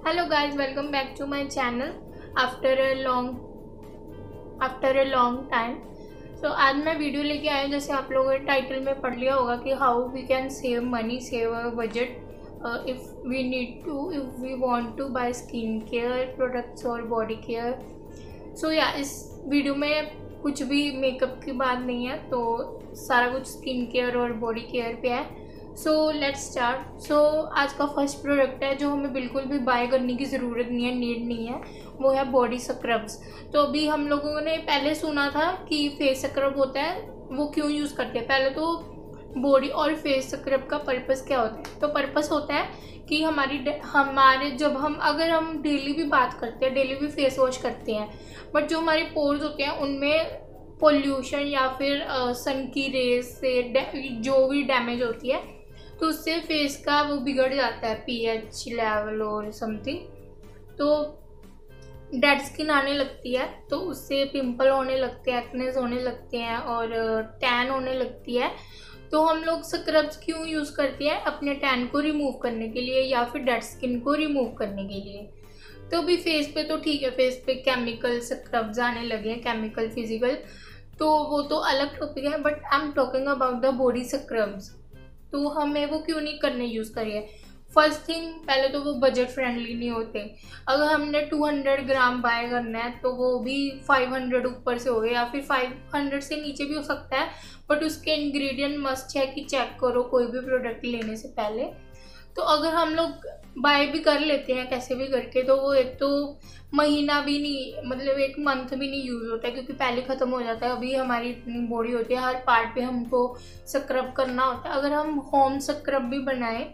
Hello guys, welcome back to my channel after a long time. तो आज मैं video लेके आया हूँ, जैसे आप लोगों ने टाइटल में पढ़ लिया होगा कि how we can save money, save our budget if we want to buy skin care products और बॉडी केयर। इस वीडियो में कुछ भी मेकअप की बात नहीं है, तो सारा कुछ स्किन केयर और बॉडी केयर पे है। Let's start. आज का फर्स्ट प्रोडक्ट है जो हमें बिल्कुल भी बाय करने की ज़रूरत नहीं है, नीड नहीं है, वो है बॉडी स्क्रब्स। तो अभी हम लोगों ने पहले सुना था कि फेस स्क्रब होता है, वो क्यों यूज़ करते हैं। पहले तो बॉडी और फेस स्क्रब का पर्पस क्या होता है। तो पर्पस होता है कि अगर हम डेली भी बात करते हैं, डेली भी फेस वॉश करते हैं, बट जो हमारे पोर्स होते हैं उनमें पोल्यूशन या फिर सन की रेज से जो भी डैमेज होती है, तो उससे फेस का वो बिगड़ जाता है, पीएच लेवल और समथिंग। तो डेड स्किन आने लगती है, तो उससे पिंपल होने लगते हैं, एक्नेस होने लगते हैं और टैन होने लगती है। तो हम लोग स्क्रब्स क्यों यूज़ करते हैं? अपने टैन को रिमूव करने के लिए या फिर डेड स्किन को रिमूव करने के लिए। तो अभी फेस पे तो ठीक है, फेस पे केमिकल स्क्रब्स आने लगे हैं, केमिकल फिजिकल, तो वो तो अलग टॉपिक है। But I am talking about the body scrubs. तो हमें वो क्यों नहीं करने यूज़ करिए? फर्स्ट थिंग, पहले तो वो बजट फ्रेंडली नहीं होते। अगर हमने 200 ग्राम बाय करना है तो वो भी 500 ऊपर से हो गए, या फिर 500 से नीचे भी हो सकता है, बट उसके इंग्रेडिएंट मस्ट है कि चेक करो कोई भी प्रोडक्ट लेने से पहले। तो अगर हम लोग बाय भी कर लेते हैं कैसे भी करके, तो वो एक तो महीना भी नहीं, मतलब एक मंथ भी नहीं यूज़ होता है, क्योंकि पहले ख़त्म हो जाता है। अभी हमारी इतनी बॉडी होती है, हर पार्ट पे हमको स्क्रब करना होता है। अगर हम होम स्क्रब भी बनाएं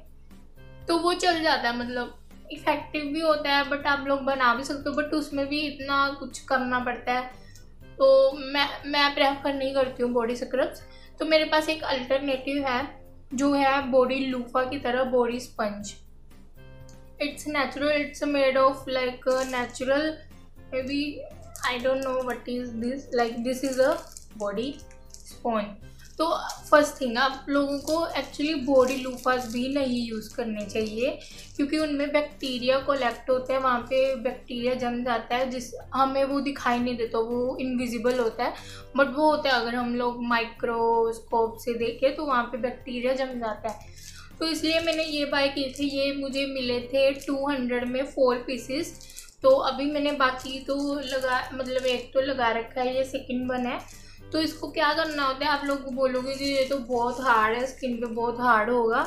तो वो चल जाता है, मतलब इफ़ेक्टिव भी होता है, बट आप लोग बना भी सकते हो, बट उसमें भी इतना कुछ करना पड़ता है। तो मैं प्रेफर नहीं करती हूँ बॉडी स्क्रब्स। तो मेरे पास एक अल्टरनेटिव है जो है बॉडी लूफा की तरह, body sponge. It's natural, it's made of like natural, maybe I don't know what is this, like this is a body sponge. तो फर्स्ट थिंग, आप लोगों को एक्चुअली बॉडी लूफास भी नहीं यूज़ करने चाहिए, क्योंकि उनमें बैक्टीरिया कोलेक्ट होता है, वहाँ पे बैक्टीरिया जम जाता है, जिस हमें वो दिखाई नहीं देता, वो इनविजिबल होता है, बट वो होता है अगर हम लोग माइक्रोस्कोप से देखें तो वहाँ पे बैक्टीरिया जम जाता है। तो इसलिए मैंने ये बाय किए थे, ये मुझे मिले थे 200 में 4 पीसेस। तो अभी मैंने बाकी तो मतलब एक तो लगा रखा है, ये सेकंड वन है। तो इसको क्या करना होता है, आप लोग बोलोगे कि ये तो बहुत हार्ड है, स्किन पे बहुत हार्ड होगा,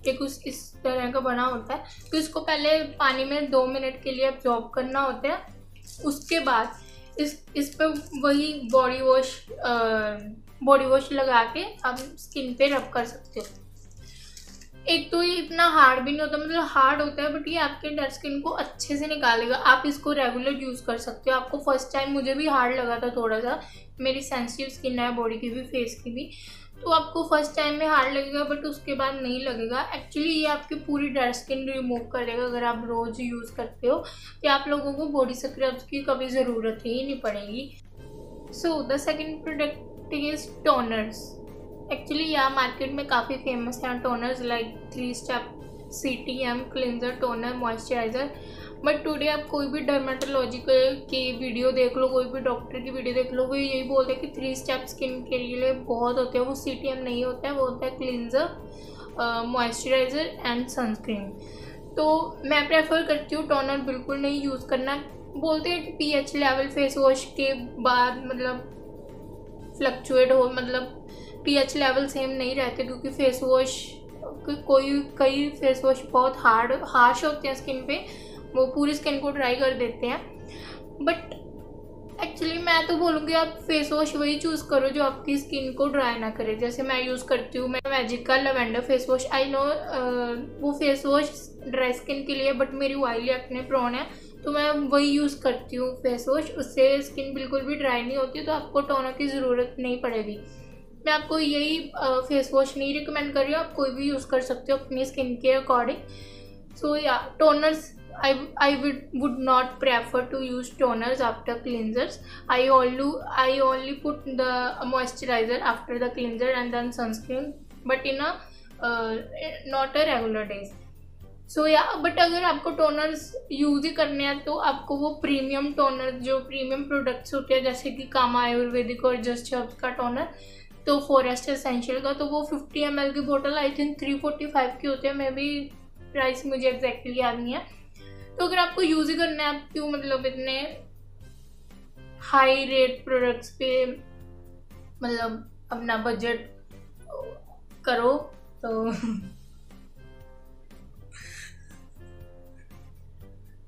ये कुछ इस तरह का बना होता है। तो इसको पहले पानी में 2 मिनट के लिए अब्जॉर्ब करना होता है। उसके बाद इस पे वही बॉडी वॉश लगा के आप स्किन पे रब कर सकते हो। एक तो ये इतना हार्ड भी नहीं होता, मतलब हार्ड होता है, बट ये आपके डेड स्किन को अच्छे से निकालेगा। आप इसको रेगुलर यूज़ कर सकते हो। आपको फर्स्ट टाइम, मुझे भी हार्ड लगा था थोड़ा सा, मेरी सेंसिटिव स्किन है बॉडी की भी, फेस की भी, तो आपको फर्स्ट टाइम में हार्ड लगेगा, बट उसके बाद नहीं लगेगा। एक्चुअली ये आपकी पूरी डेड स्किन रिमूव करेगा अगर आप रोज़ यूज़ करते हो, तो आप लोगों को बॉडी स्क्रब्स की कभी ज़रूरत ही नहीं पड़ेगी। The second product is toners. Actually यहाँ मार्केट में काफ़ी फेमस हैं toners, like 3 step, CTM, cleanser, toner, moisturiser. But today आप कोई भी डर्मेटोलॉजिकल की वीडियो देख लो, कोई भी डॉक्टर की वीडियो देख लो, वो यही बोलते हैं कि 3 स्टेप स्किन के लिए बहुत होते हैं। वो CTM नहीं होता है, वो होता है क्लिनजर, मॉइस्चराइज़र एंड सनस्क्रीन। तो मैं प्रेफर करती हूँ टोनर बिल्कुल नहीं यूज़ करना। बोलते हैं कि pH लेवल फेस वॉश के बाद मतलब फ्लक्चुएट हो, मतलब pH लेवल सेम नहीं रहते, क्योंकि फेस वॉश कई फेस वॉश बहुत हार्श होते हैं स्किन पे, वो पूरी स्किन को ड्राई कर देते हैं। बट एक्चुअली मैं तो बोलूँगी आप फेस वॉश वही चूज़ करो जो आपकी स्किन को ड्राई ना करे। जैसे मैं यूज़ करती हूँ, मैं मैजिक का lavender face wash, I know वो फेस वॉश ड्राई स्किन के लिए, बट मेरी ऑयली एक्ने प्रोन है, तो मैं वही यूज़ करती हूँ फेस वॉश। उससे स्किन बिल्कुल भी ड्राई नहीं होती, तो आपको टोनर की ज़रूरत नहीं पड़ेगी। मैं आपको यही फेस वॉश नहीं रिकमेंड कर रही हूँ, आप कोई भी यूज़ कर सकते हो अपनी स्किन के according. Toners I would not prefer to use toners after cleansers. I only put the moisturizer after the cleanser and then sunscreen, but in a not a regular days. सो या but अगर आपको toners use ही करने हैं तो आपको वो premium toner, जो premium products होते हैं जैसे कि कामा आयुर्वेदिक और जस्ट हर्ब्स का टोनर, तो फॉरेस्ट एसेंशियल का, तो वो 50 ml की बोतल आई थिंक 345 की होती है, मे भी प्राइस मुझे एग्जैक्टली याद नहीं है। तो अगर आपको यूज़ ही करना है, आप क्यों मतलब इतने हाई रेट प्रोडक्ट्स पे मतलब अपना बजट करो।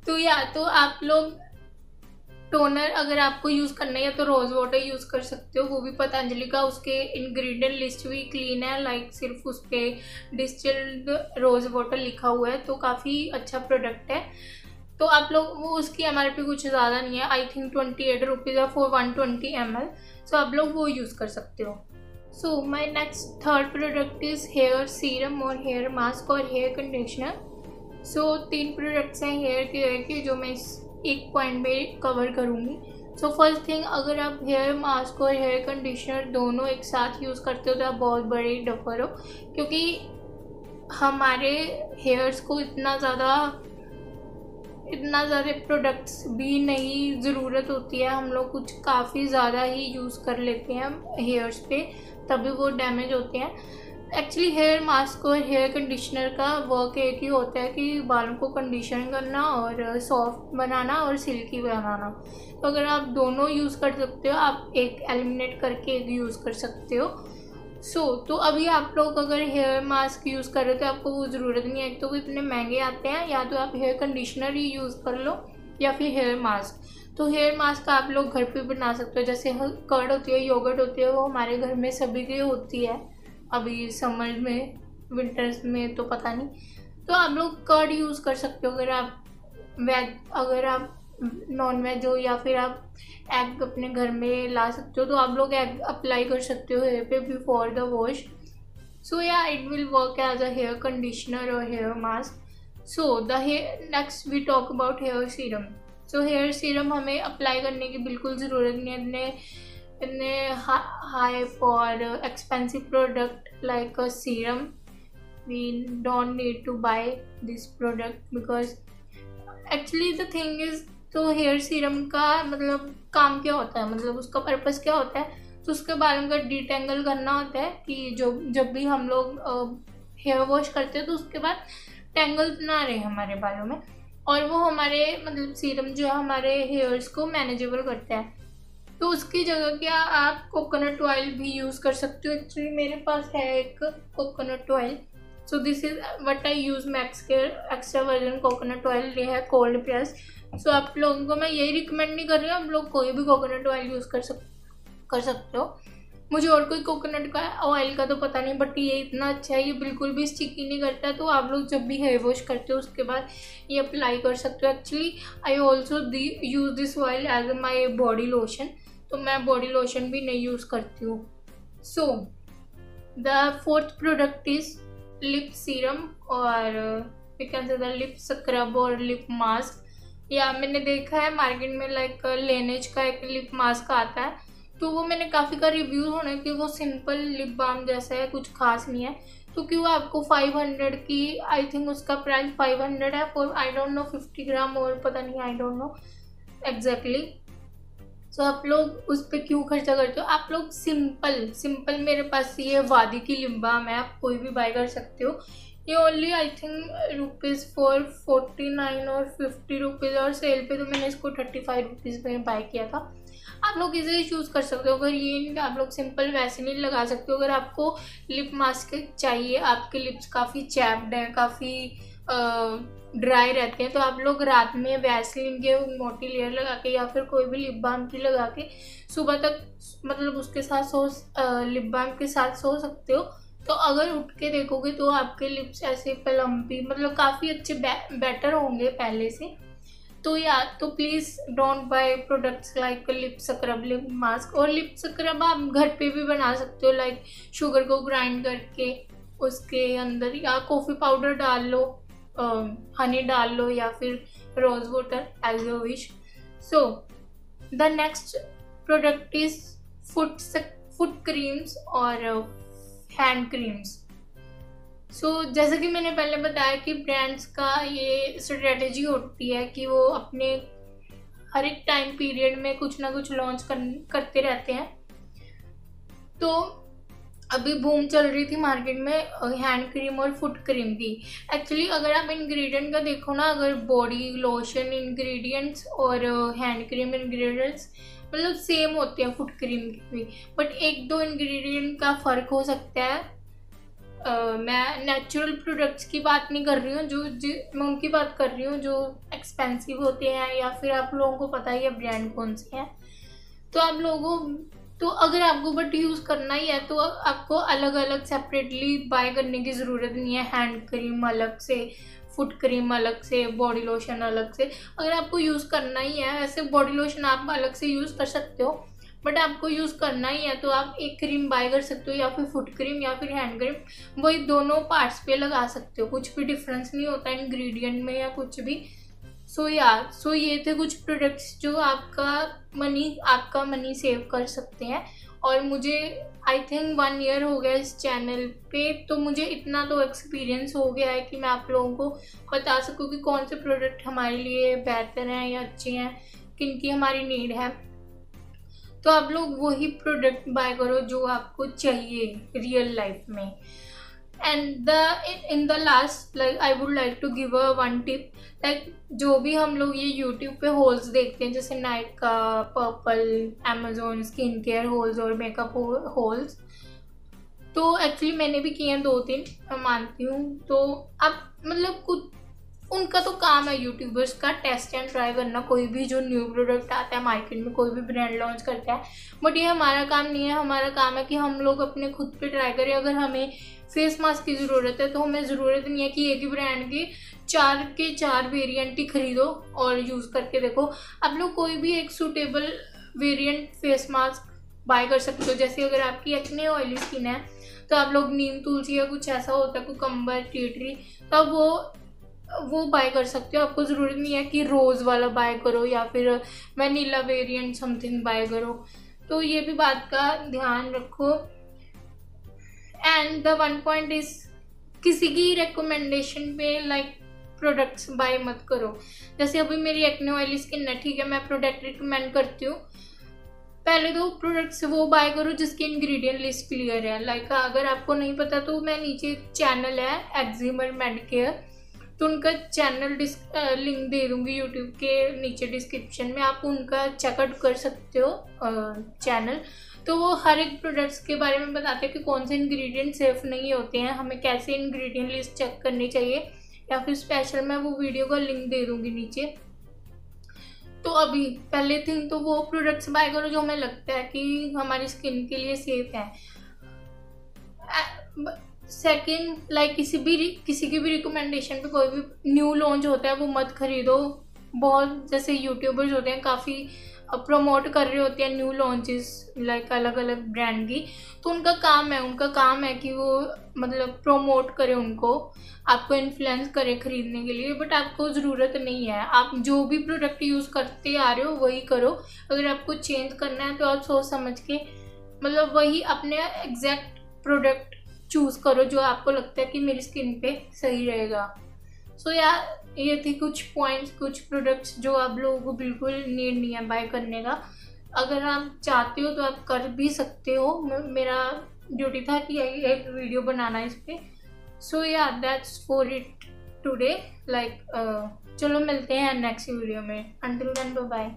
तो या तो आप लोग टोनर अगर आपको यूज़ करना है या तो रोज़ वाटर यूज़ कर सकते हो, वो भी पतंजलि का, उसके इंग्रेडिएंट लिस्ट भी क्लीन है, लाइक सिर्फ उस पर डिस्टिल्ड रोज़ वाटर लिखा हुआ है, तो काफ़ी अच्छा प्रोडक्ट है। तो आप लोग वो, उसकी MRP कुछ ज़्यादा नहीं है, आई थिंक 28 रुपीज़ है फॉर 120 ml, सो आप लोग वो यूज़ कर सकते हो। So my next third product is hair serum और हेयर मास्क और हेयर कंडीशनर। सो 3 प्रोडक्ट्स हैं हेयर केयर के जो मैं इस एक पॉइंट में कवर करूँगी। सो फर्स्ट थिंग, अगर आप हेयर मास्क और हेयर कंडीशनर दोनों एक साथ यूज़ करते हो तो आप बहुत बड़े डफर हो, क्योंकि हमारे हेयर्स को इतना ज़्यादा प्रोडक्ट्स भी नहीं ज़रूरत होती है, हम लोग कुछ काफ़ी ज़्यादा ही यूज़ कर लेते हैं हेयर्स पे, तभी वो डैमेज होते हैं। एक्चुअली हेयर मास्क और हेयर कंडीशनर का वर्क एक ही होता है कि बालों को कंडीशन करना और सॉफ्ट बनाना और सिल्की बनाना। तो अगर आप दोनों यूज़ कर सकते हो, आप एक एलिमिनेट करके एक यूज़ कर सकते हो। तो अभी आप लोग अगर हेयर मास्क यूज़ कर रहे हो तो आपको वो ज़रूरत नहीं है, एक तो वो इतने महंगे आते हैं, या तो आप हेयर कंडीशनर ही यूज़ कर लो या फिर हेयर मास्क। तो हेयर मास्क आप लोग घर पे बना सकते हो, जैसे कर्ड होती है, योगर्ट होती है, वो हमारे घर में सभी की होती है, अभी समर में, विंटर्स में तो पता नहीं। तो आप लोग कर्ड यूज़ कर सकते हो अगर आप नॉन वेज हो, या फिर आप एग अपने घर में ला सकते हो तो आप लोग एग अप्लाई कर सकते हो हेयर पे बिफोर द वॉश। सो या it will work as a hair conditioner और hair mask. So the next we talk about hair serum. So hair serum हमें अप्लाई करने की बिल्कुल ज़रूरत नहीं है, इतने high for expensive product like a serum. We don't need to buy this product because actually the thing is, तो hair serum का मतलब काम क्या होता है, मतलब उसका पर्पस क्या होता है, तो उसके बालों का डिटेंगल करना होता है कि जब भी हम लोग हेयर वॉश करते हैं तो उसके बाद टेंगल्स ना रहे हमारे बालों में, और वो हमारे मतलब सीरम जो है हमारे हेयर्स को मैनेजेबल करता है। तो उसकी जगह क्या आप कोकोनट ऑयल भी यूज़ कर सकते हो। एक्चुअली मेरे पास है एक coconut oil, so this is what I use max care extra virgin coconut oil, ये है कोल्ड प्रेस। सो आप लोगों को मैं यही रिकमेंड नहीं कर रही हूँ, आप लोग कोई भी कोकोनट ऑयल यूज़ कर सकते हो। मुझे और कोई कोकोनट का ऑयल का तो पता नहीं, बट ये इतना अच्छा है, ये बिल्कुल भी स्टिकी नहीं करता, तो आप लोग जब भी हेयर वॉश करते हो उसके बाद ये अप्लाई कर सकते हो। Actually I also use this oil as my body lotion, तो मैं बॉडी लोशन भी नहीं यूज़ करती हूँ। So the fourth product is lip serum और we can say the lip scrub और लिप मास्क। या मैंने देखा है मार्केट में लाइक लेनेज का एक लिप मास्क आता है, तो वो मैंने काफ़ी का रिव्यू होने कि वो सिंपल लिप बाम जैसा है, कुछ खास नहीं है। तो क्यों आपको 500 की, आई थिंक उसका प्राइस 500 है फॉर आई डोंट नो 50 ग्राम, और पता नहीं आई डोंट नो एग्जैक्टली। सो आप लोग उस पर क्यों खर्चा करते हो, आप लोग सिंपल मेरे पास ये वादी की लिप बाम है, आप कोई भी बाय कर सकते हो। ये only I think rupees for 49 और 50 रुपीज़, और सेल पे तो मैंने इसको 35 रुपीज़ में बाय किया था। आप लोग इसे चूज़ कर सकते हो। अगर ये आप लोग सिंपल वैसे नहीं लगा सकते हो, अगर आपको लिप मास्क चाहिए, आपके लिप्स काफ़ी चैप्ड हैं, काफ़ी ड्राई रहते हैं, तो आप लोग रात में वैसलीन के मोटी लेयर लगा के या फिर कोई भी लिप बाम की लगा के सुबह तक मतलब उसके साथ लिप बाम के साथ सो सकते हो। तो अगर उठ के देखोगे तो आपके लिप्स ऐसे प्लम्पी मतलब काफ़ी अच्छे बेटर होंगे पहले से। तो तो please don't by products like lip scrub, lip mask. और लिप स्क्रब आप घर पे भी बना सकते हो, लाइक शुगर को ग्राइंड करके उसके अंदर या कॉफ़ी पाउडर डाल लो, हनी डाल लो, या फिर rose water as a wish. So the next product is foot creams और हैंड क्रीम्स। जैसे कि मैंने पहले बताया कि ब्रांड्स का ये स्ट्रेटेजी होती है कि वो अपने हर एक टाइम पीरियड में कुछ ना कुछ लॉन्च करते रहते हैं। तो अभी बूम चल रही थी मार्केट में हैंड क्रीम और फुट क्रीम की। एक्चुअली अगर आप इंग्रेडिएंट का देखो ना, अगर बॉडी लोशन इंग्रेडिएंट्स और हैंड क्रीम इंग्रेडिएंट्स मतलब सेम होते हैं फुट क्रीम के भी, बट एक दो इंग्रेडिएंट का फ़र्क हो सकता है। मैं नेचुरल प्रोडक्ट्स की बात नहीं कर रही हूँ, मैं उनकी बात कर रही हूँ जो एक्सपेंसिव होते हैं या फिर आप लोगों को पता ही है ब्रांड कौन से हैं। तो अगर आपको बट यूज़ करना ही है तो आपको अलग अलग सेपरेटली बाय करने की ज़रूरत नहीं है। हैंड क्रीम अलग से, फुट क्रीम अलग से, बॉडी लोशन अलग से। अगर आपको यूज़ करना ही है, वैसे बॉडी लोशन आप अलग से यूज़ कर सकते हो, बट आपको यूज़ करना ही है तो आप एक क्रीम बाय कर सकते हो, या फिर फुट क्रीम या फिर हैंड क्रीम, वही दोनों पार्ट्स पे लगा सकते हो। कुछ भी डिफरेंस नहीं होता इंग्रेडिएंट में या कुछ भी। सो ये थे कुछ प्रोडक्ट्स जो आपका मनी सेव कर सकते हैं। और मुझे आई थिंक 1 ईयर हो गया इस चैनल पे, तो मुझे इतना तो एक्सपीरियंस हो गया है कि मैं आप लोगों को बता सकूँ कि कौन से प्रोडक्ट हमारे लिए बेहतर हैं या अच्छे हैं, किन की हमारी नीड है। तो आप लोग वही प्रोडक्ट बाय करो जो आपको चाहिए रियल लाइफ में। And in the last I would like to give a 1 tip. जो भी हम लोग ये यूट्यूब पे होल्स देखते हैं, जैसे Nykaa, purple, Amazon skin care holes और मेकअप होल्स, तो एक्चुअली मैंने भी किए हैं 2-3, मैं मानती हूँ। तो आप मतलब कुछ उनका तो काम है यूट्यूबर्स का टेस्ट एंड ट्राई करना, कोई भी जो न्यू प्रोडक्ट आता है मार्केट में, कोई भी ब्रांड लॉन्च करता है। बट ये हमारा काम नहीं है। हमारा काम है कि हम लोग अपने खुद पे ट्राई करें। अगर हमें फेस मास्क की ज़रूरत है तो हमें ज़रूरत नहीं है कि एक ही ब्रांड के 4 वेरिएंट ही खरीदो और यूज़ करके देखो। आप लोग कोई भी एक suitable variant face mask buy कर सकते हो। जैसे अगर आपकी एक्ने ऑयली स्किन है तो आप लोग नीम तुलसी या कुछ ऐसा होता है, कुकम्बर, टी ट्री, तब वो बाय कर सकते हो। आपको ज़रूरत नहीं है कि रोज़ वाला बाय करो या फिर वनीला वेरिएंट समथिंग बाय करो। तो ये भी बात का ध्यान रखो। एंड द 1 पॉइंट इज, किसी की रिकमेंडेशन पे प्रोडक्ट्स बाय मत करो। जैसे अभी मेरी एक्ने ऑयली स्किन है, ठीक है, मैं प्रोडक्ट रिकमेंड करती हूँ। पहले तो प्रोडक्ट्स वो बाय करो जिसकी इंग्रेडिएंट लिस्ट क्लियर है। अगर आपको नहीं पता तो मैं नीचे चैनल है एक्जिमर मेडिकेयर, तो उनका चैनल लिंक दे दूँगी यूट्यूब के नीचे डिस्क्रिप्शन में, आप उनका चेकआउट कर सकते हो चैनल। तो वो हर एक प्रोडक्ट्स के बारे में बताते हैं कि कौन से इंग्रेडिएंट सेफ नहीं होते हैं, हमें कैसे इंग्रेडिएंट लिस्ट चेक करनी चाहिए, या फिर स्पेशल मैं वो वीडियो का लिंक दे दूँगी नीचे। तो अभी पहले थिंग तो वो प्रोडक्ट्स बाय करो जो हमें लगता है कि हमारी स्किन के लिए सेफ है। सेकेंड, किसी की भी रिकमेंडेशन पे कोई भी न्यू लॉन्च होता है वो मत खरीदो। बहुत जैसे यूट्यूबर्स होते हैं काफ़ी प्रमोट कर रहे होते हैं न्यू लॉन्चेस अलग अलग ब्रांड की, तो उनका काम है कि वो मतलब प्रमोट करे उनको, आपको इन्फ्लुएंस करे खरीदने के लिए। बट आपको ज़रूरत नहीं है, आप जो भी प्रोडक्ट यूज़ करते आ रहे हो वही करो। अगर आपको चेंज करना है तो आप सोच समझ के मतलब वही अपने एग्जैक्ट प्रोडक्ट चूज़ करो जो आपको लगता है कि मेरी स्किन पे सही रहेगा। सो ये थी कुछ पॉइंट्स, कुछ प्रोडक्ट्स जो आप लोगों को बिल्कुल नीड नहीं है बाय करने का। अगर आप चाहते हो तो आप कर भी सकते हो। मेरा ड्यूटी था कि एक वीडियो बनाना इस पर। So that's for it today. चलो मिलते हैं नेक्स्ट वीडियो में। Until then bye bye.